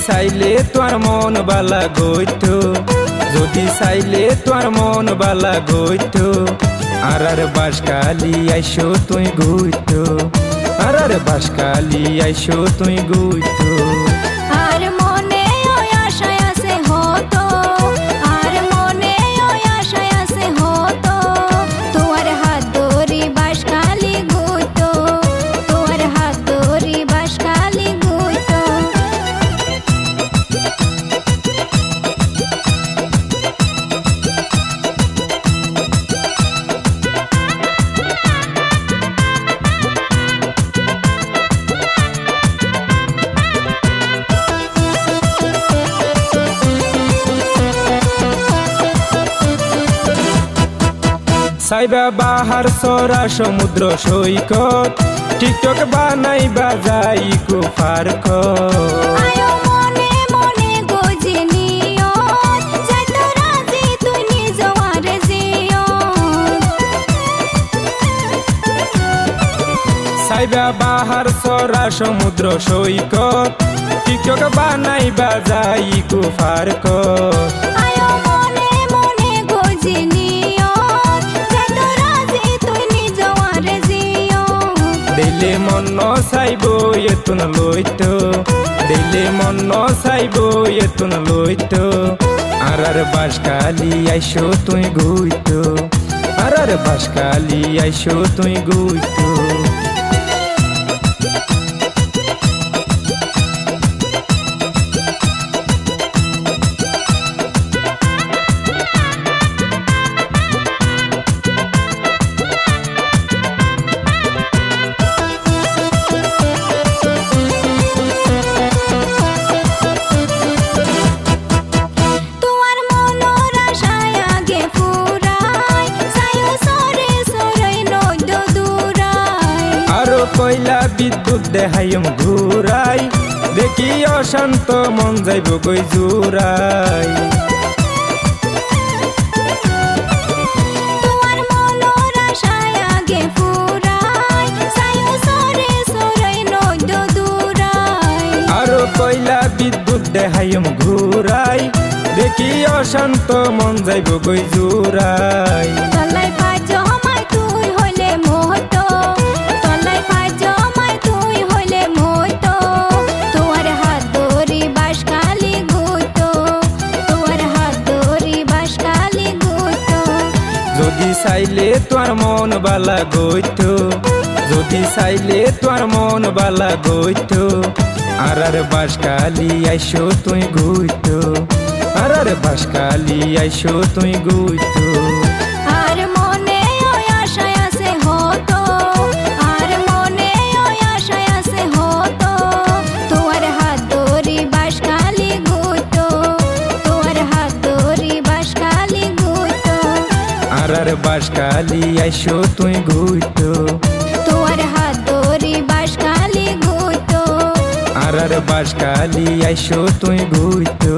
চাইলে তোর মন বালা গইতো, যদি চাইলে তোর মন বালা গইতো, আর বাসকালি আইসো তুই গইতো, আর বাসকালি আইসো তুই গইতো। আর মনে ওই আশায় আছে হতো, আর মনে ওই আশায় আছে হতো, তোর হাত ধরি বাসকালি গইতো, তোর হাত ধরি বাসকালি গইতো। সাইবা বাহার সরা সমুদ্র সৈকত, টিকটক বানাইবা যাই কুফার আয়ো মনে মনে গজি নিয়ত, যাইতো রাজি তুই নিজ আরে জিয়ত। সাইবা বাহার সরা সমুদ্র সৈকত, টিকটক বানাইবা যাই কুফার আয়ো মনে মনে গজি নিয়ত, যাইতো রাজি তুই নিজ আরে জিয়ত। দিলে মন চাইব এতুন লইতো, দিলে মন চাইব এতুন লইতো, আর বাসকালি আইসো তুই গইতো, আর বাসকালি আইসো তুই গইতো। কইলা বিদ্যুৎ দেখাইম ঘুরাই, দেখি অশান্ত মন যাইব কই জুরাই। আরো কইলা বিদ্যুৎ দেখাইম ঘুরাই, দেখি অশান্ত মন যাইব কই জুরাই। যদি চাইলে তোর মন বালা গইতো, যদি চাইলে তোর মন বালা গইতো, আর বাসকালি আইসো তুই গইতো, আর বাসকালি আইসো তুই গইতো। আর মনে ওই আশায় আছে হতো, আর মনে ওই আশায় আছে হতো, তোর হাত ধরি বাসকালি গইতো, তোর হাত ধরি বাসকালি গইতো। আর বাসকালি আইসো তুই গইতো, তোর হাত ধরি বাসকালি গইতো, আর বাসকালি আইসো তুই গইতো।